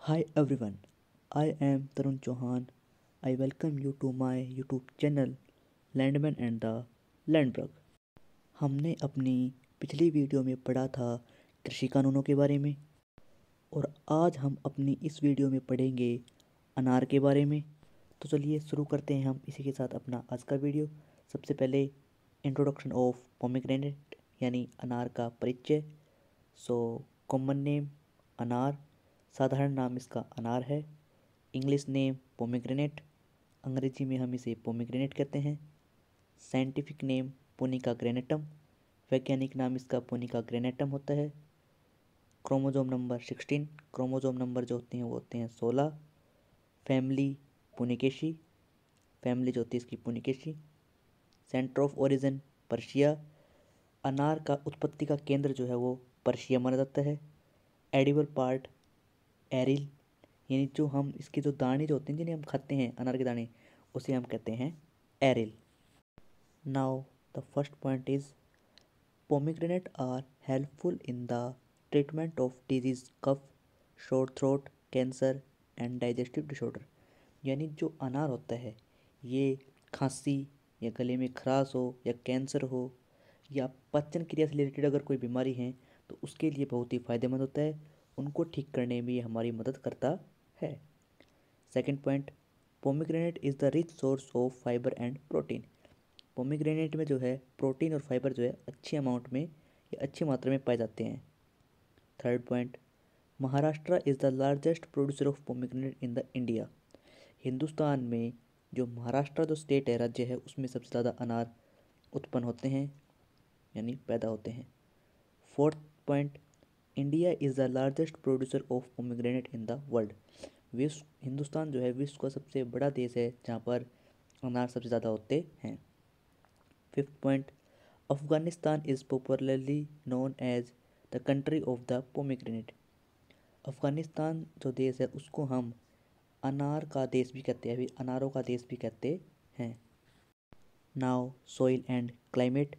Hi everyone, I am Tarun Chauhan. I welcome you to my YouTube channel Landman and the Landbug. हमने अपनी पिछली video में पढ़ा था कृषि कानूनों के बारे में और आज हम अपनी इस वीडियो में पढ़ेंगे अनार के बारे में। तो चलिए शुरू करते हैं हम इसी के साथ अपना आज का वीडियो। सबसे पहले इंट्रोडक्शन ऑफ पोमेग्रेनेट यानी अनार का परिचय। कॉमन नेम अनार, साधारण नाम इसका अनार है। इंग्लिश नेम पोमेग्रेनेट, अंग्रेजी में हम इसे पोमेग्रेनेट कहते हैं। साइंटिफिक नेम पोनिका ग्रेनेटम, वैज्ञानिक नाम इसका पोनिका ग्रेनेटम होता है। क्रोमोजोम नंबर 16, क्रोमोजोम नंबर जो होते हैं वो होते हैं 16। फैमिली पुनिकेशी, फैमिली जो होती है इसकी पुनिकेशी। सेंटर ऑफ ओरिजिन पर्शिया, अनार का उत्पत्ति का केंद्र जो है वो पर्शिया माना जाता है। एडिबल पार्ट एरिल, यानी जो हम इसके जो दाने जो होते हैं जिन्हें हम खाते हैं अनार के दाने, उसे हम कहते हैं aril. Now the first point is pomegranate are helpful in the treatment of disease cough, sore throat, cancer and digestive disorder. यानी जो अनार होता है ये खांसी या गले में खराश हो या कैंसर हो या पाचन क्रिया से रिलेटेड अगर कोई बीमारी है तो उसके लिए बहुत ही फ़ायदेमंद होता है। उनको ठीक करने में ये हमारी मदद करता है। Second point, pomegranate is the rich source of fibre and protein. Pomegranate में जो है प्रोटीन और फाइबर जो है अच्छी अमाउंट में या अच्छी मात्रा में पाए जाते हैं। Third point, Maharashtra is the largest producer of pomegranate in the India. Hindustan में जो महाराष्ट्र जो स्टेट है, राज्य है, उसमें सबसे ज़्यादा अनार उत्पन्न होते हैं यानी पैदा होते हैं। Fourth point, India is the largest producer of pomegranate in the world. Hindustan जो है विश्व का सबसे बड़ा देश है जहाँ पर अनार सबसे ज़्यादा होते हैं। Fifth point, Afghanistan is popularly known as the country of the pomegranate. Afghanistan जो देश है उसको हम अनार का देश भी कहते हैं, अभी अनारों का देश भी कहते हैं। नाउ सॉइल एंड क्लाइमेट,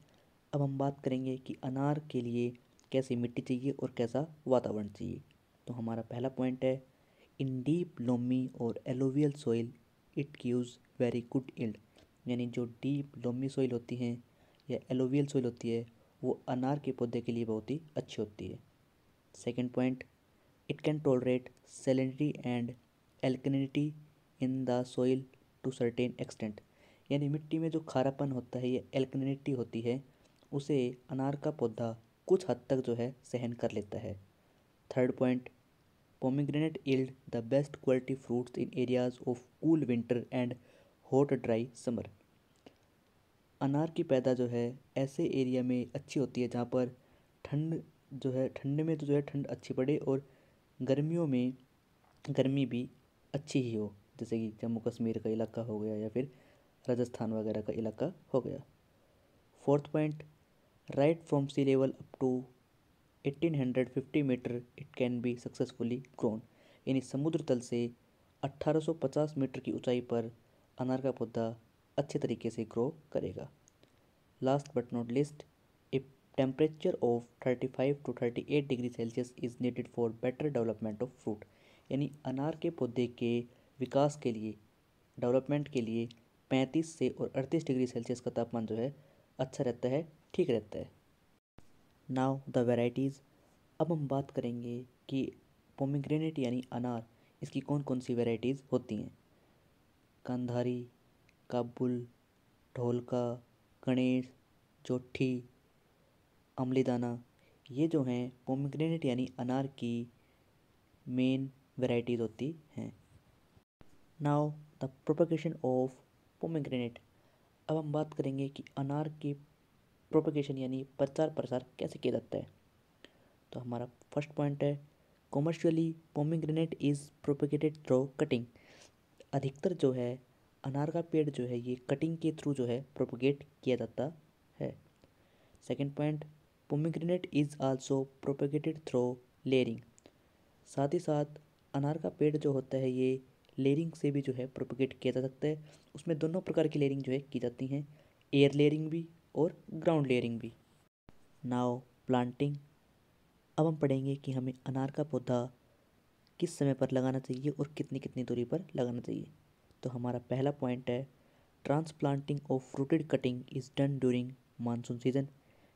अब हम बात करेंगे कि अनार के लिए कैसी मिट्टी चाहिए और कैसा वातावरण चाहिए। तो हमारा पहला पॉइंट है, इन डीप लोमी और alluvial soil it gives very good yield. यानी जो डीप लोमी सॉइल होती हैं या एलोवियल सॉइल होती है वो अनार के पौधे के लिए बहुत ही अच्छी होती है। Second point, it can tolerate salinity and alkalinity in the soil to certain extent. यानी मिट्टी में जो खारापन होता है या एल्कलिनिटी होती है उसे अनार का पौधा कुछ हद तक जो है सहन कर लेता है। Third point, pomegranate yield the best quality fruits in areas of cool winter and hot dry summer. अनार की पैदा जो है ऐसे एरिया में अच्छी होती है जहाँ पर ठंड जो है, ठंड में तो जो है ठंड अच्छी पड़े और गर्मियों में गर्मी भी अच्छी ही हो, जैसे कि जम्मू कश्मीर का इलाका हो गया या फिर राजस्थान वगैरह का इलाका हो गया। Fourth point, right from sea level up to 1850 metre it can be successfully grown. यानी समुद्र तल से 1850 मीटर की ऊंचाई पर अनार का पौधा अच्छे तरीके से ग्रो करेगा। Last but not list, a temperature of 35 to 38 degree Celsius is needed for better development of fruit. यानी अनार के पौधे के विकास के लिए, डेवलपमेंट के लिए 35 से और 38 डिग्री सेल्सियस का तापमान जो है अच्छा रहता है, ठीक रहता है। नाउ द वेराइटीज़, अब हम बात करेंगे कि पोमेग्रेनेट यानी अनार, इसकी कौन कौन सी वेराइटीज़ होती हैं। कंधारी, काबुल, ढोलका, गणेश, जोठी, अमलीदाना, ये जो हैं पोमेग्रेनेट यानी अनार की मेन वेराइटीज़ होती हैं। Now the propagation of pomegranate, अब हम बात करेंगे कि अनार की प्रोपगेशन यानी प्रचार प्रसार कैसे किया जाता है। तो हमारा फर्स्ट पॉइंट है, commercially pomegranate is propagated through cutting. अधिकतर जो है अनार का पेड़ जो है ये कटिंग के थ्रू जो है प्रोपगेट किया जाता है। Second point, pomegranate is also propagated through layering. साथ ही साथ अनार का पेड़ जो होता है ये लेयरिंग से भी जो है प्रोपगेट किया जा सकता है। उसमें दोनों प्रकार की लेयरिंग जो है की जाती हैं, एयर लेयरिंग भी और ग्राउंड लेयरिंग भी। नाउ प्लांटिंग, अब हम पढ़ेंगे कि हमें अनार का पौधा किस समय पर लगाना चाहिए और कितनी कितनी दूरी पर लगाना चाहिए। तो हमारा पहला पॉइंट है, transplanting of fruited cutting is done during monsoon season,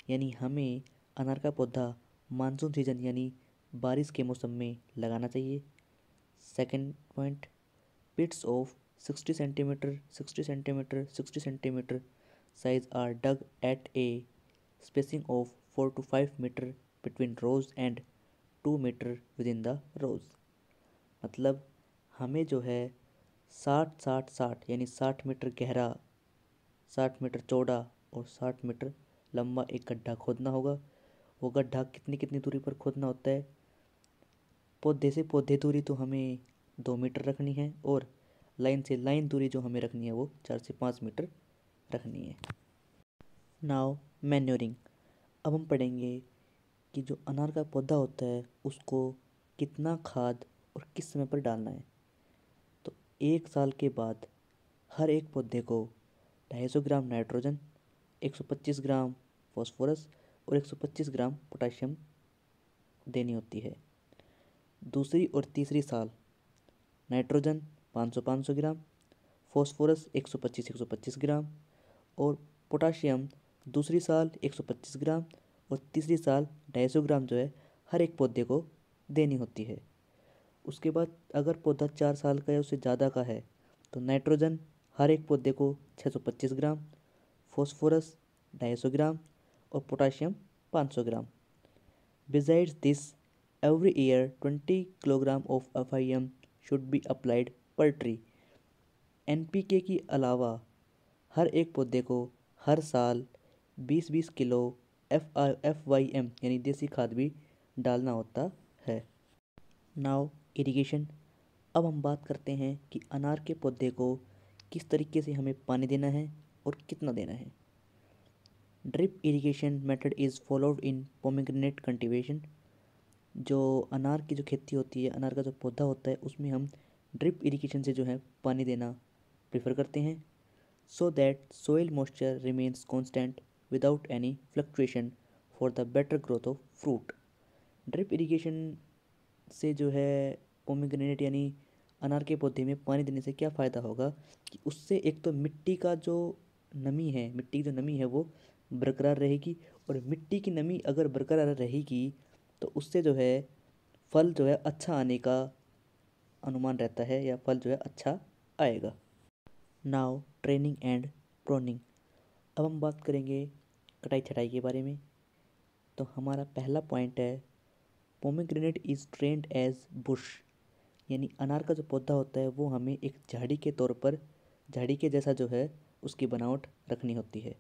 यानी हमें अनार का पौधा मानसून सीजन यानी बारिश के मौसम में लगाना चाहिए। Second point, pits of 60 centimetre 60 centimetre 60 centimetre size are dug at a spacing of 4 to 5 metre between rows and 2 metre within the rows. मतलब हमें जो है 60-60-60 यानी 60 मीटर गहरा, 60 मीटर चौड़ा और 60 मीटर लंबा एक गड्ढा खोदना होगा। वो गड्ढा कितनी कितनी दूरी पर खोदना होता है, पौधे से पौधे दूरी तो हमें 2 मीटर रखनी है और लाइन से लाइन दूरी जो हमें रखनी है वो 4 से 5 मीटर रखनी है। Now manuring. अब हम पढ़ेंगे कि जो अनार का पौधा होता है उसको कितना खाद और किस समय पर डालना है। तो 1 साल के बाद हर एक पौधे को 250 ग्राम नाइट्रोजन, 125 ग्राम फॉस्फोरस और 125 ग्राम पोटाशियम देनी होती है। दूसरी और तीसरी साल नाइट्रोजन 500-500 ग्राम, फॉस्फोरस 125-125 ग्राम और पोटाशियम दूसरी साल 125 ग्राम और तीसरी साल 250 ग्राम जो है हर एक पौधे को देनी होती है। उसके बाद अगर पौधा 4 साल का या उससे ज़्यादा का है तो नाइट्रोजन हर एक पौधे को 625 ग्राम, फॉस्फोरस 250 ग्राम और potassium 500 gram. Besides this, every year 20 kilogram of FIM should be applied per tree। NPK की अलावा हर एक पौधे को हर साल 20-20 किलो FYM यानी देसी खाद भी डालना होता है। Now irrigation. अब हम बात करते हैं कि अनार के पौधे को किस तरीके से हमें पानी देना है और कितना देना है। Drip irrigation method is followed in pomegranate cultivation. जो अनार की जो खेती होती है, अनार का जो पौधा होता है उसमें हम ड्रिप इरिगेशन से जो है पानी देना प्रेफर करते हैं, so that soil moisture remains constant without any fluctuation for the better growth of fruit. Drip irrigation से जो है पोमेग्रेनेट यानी अनार के पौधे में पानी देने से क्या फ़ायदा होगा कि उससे एक तो मिट्टी का जो नमी है, मिट्टी की जो नमी है वो बरकरार रहेगी और मिट्टी की नमी अगर बरकरार रहेगी तो उससे जो है फल जो है अच्छा आने का अनुमान रहता है या फल जो है अच्छा आएगा। Now training and pruning. अब हम बात करेंगे कटाई छटाई के बारे में। तो हमारा पहला पॉइंट है, pomegranate is trained as bush, यानी अनार का जो पौधा होता है वो हमें एक झाड़ी के तौर पर, झाड़ी के जैसा जो है उसकी बनावट रखनी होती है।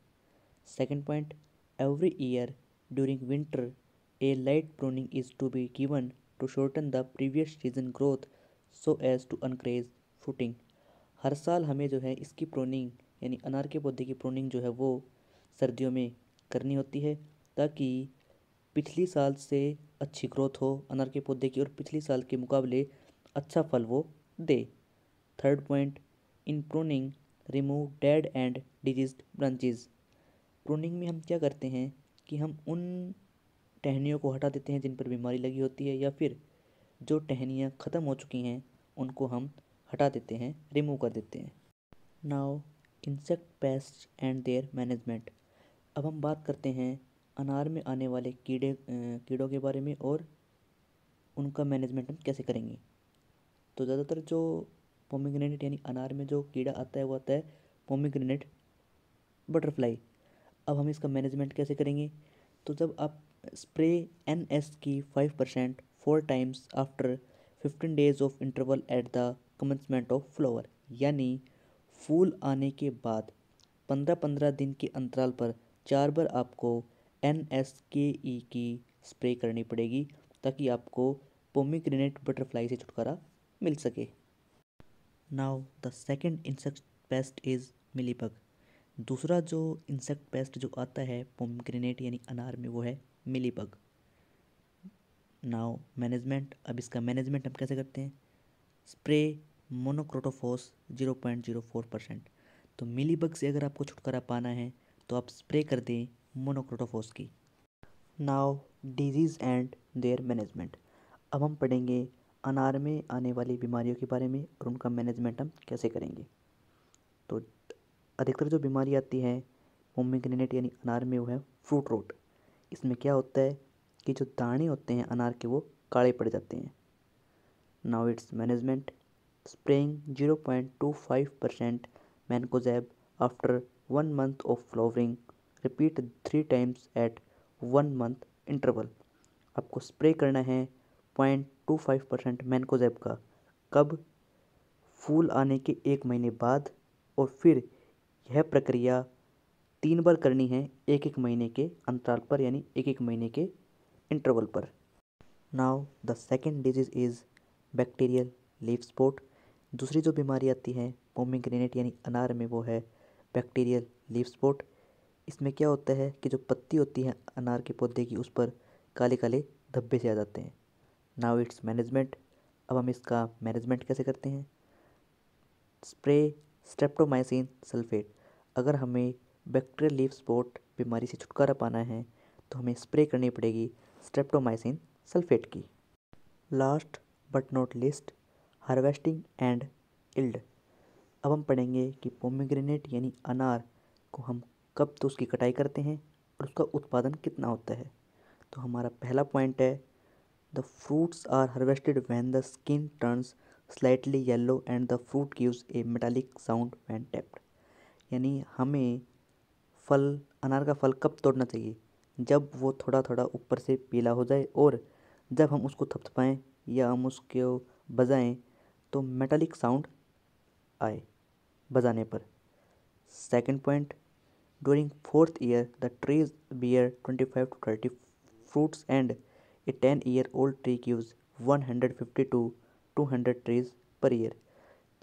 Second point, every year during winter a light pruning is to be given to shorten the previous season growth so as to encourage fruiting. हर साल हमें जो है इसकी प्रूनिंग यानी अनार के पौधे की प्रूनिंग जो है वो सर्दियों में करनी होती है ताकि पिछली साल से अच्छी ग्रोथ हो अनार के पौधे की और पिछली साल के मुकाबले अच्छा फल वो दे। Third point, in pruning remove dead and diseased branches. Pruning में हम क्या करते हैं कि हम उन टहनियों को हटा देते हैं जिन पर बीमारी लगी होती है या फिर जो टहनियाँ ख़त्म हो चुकी हैं उनको हम हटा देते हैं, रिमूव कर देते हैं। Now insect pest and there management. अब हम बात करते हैं अनार में आने वाले कीड़ों के बारे में और उनका मैनेजमेंट हम कैसे करेंगे। तो ज़्यादातर जो पोमेग्रेनेट यानी अनार में जो कीड़ा आता है वो आता है पोमेग्रेनेट बटरफ्लाई। अब हम इसका मैनेजमेंट कैसे करेंगे, तो जब आप स्प्रे NS की 5% 4 times after 15 days of interval at the commencement of flower, यानी फूल आने के बाद 15-15 दिन के अंतराल पर 4 बार आपको NSKE की स्प्रे करनी पड़ेगी ताकि आपको पोमेग्रेनेट बटरफ्लाई से छुटकारा मिल सके। Now the second insect pest is mealybug. दूसरा जो इंसेक्ट पेस्ट जो आता है पोमेग्रेनेट यानी अनार में वो है मिलीबग। Now management. अब इसका मैनेजमेंट हम कैसे करते हैं, स्प्रे मोनोक्रोटोफॉस 0.04%। तो मिलीबग से अगर आपको छुटकारा पाना है तो आप स्प्रे कर दें मोनोक्रोटोफॉस की। Now disease and there management. अब हम पढ़ेंगे अनार में आने वाली बीमारियों के बारे में और उनका मैनेजमेंट हम कैसे करेंगे। तो अधिकतर जो बीमारी आती है पोमीग्रेनेट यानी अनार में वो है फ्रूट रोट। इसमें क्या होता है कि जो दाने होते हैं अनार के वो काले पड़ जाते हैं। Now it's management, spraying 0.25% mancozeb after 1 month of flowering, repeat 3 times at 1 month interval। आपको स्प्रे करना है 0.25% मैनकोजेब का, कब? फूल आने के 1 महीने बाद, और फिर यह प्रक्रिया 3 बार करनी है 1-1 महीने के अंतराल पर, यानी 1-1 महीने के इंटरवल पर। Now the second disease is bacterial leaf spot. दूसरी जो बीमारी आती है पोमीग्रेनेट यानी अनार में वो है बैक्टीरियल लीफ स्पॉट। इसमें क्या होता है कि जो पत्ती होती है अनार के पौधे की उस पर काले काले धब्बे से आ जाते हैं। नाउ इट्स मैनेजमेंट, अब हम इसका मैनेजमेंट कैसे करते हैं। Spray streptomycin sulphate. अगर हमें बैक्टीरियल लीफ स्पॉट बीमारी से छुटकारा पाना है तो हमें स्प्रे करनी पड़ेगी स्ट्रेप्टोमाइसिन सल्फेट की। Last but not list, harvesting and yield. अब हम पढ़ेंगे कि पोमीग्रेनेट यानी अनार को हम कब तो उसकी कटाई करते हैं और उसका उत्पादन कितना होता है। तो हमारा पहला पॉइंट है the fruits are harvested when the skin turns slightly yellow and the fruit gives a metallic sound when tapped. यानी हमें अनार का फल कब तोड़ना चाहिए, जब वो थोड़ा थोड़ा ऊपर से पीला हो जाए और जब हम उसको थपथपाएं या हम उसको बजाएं तो मेटालिक साउंड आए बजाने पर। Second point, during 4th year the trees bear 25 to 30 fruits and a 10-year-old tree gives 150 to 200 trees per year।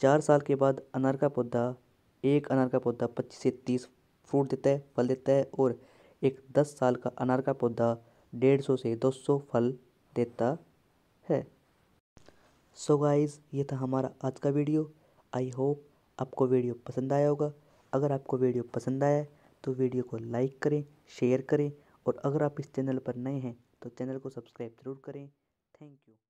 4 साल के बाद एक अनार का पौधा 25 से 30 फ्रूट देता है, फल देता है, और एक 10 साल का अनार का पौधा 150 से 200 फल देता है। सो गाइस, ये था हमारा आज का वीडियो। आई होप आपको वीडियो पसंद आया होगा। अगर आपको वीडियो पसंद आया है तो वीडियो को लाइक करें, शेयर करें, और अगर आप इस चैनल पर नए हैं तो चैनल को सब्सक्राइब ज़रूर करें। Thank you.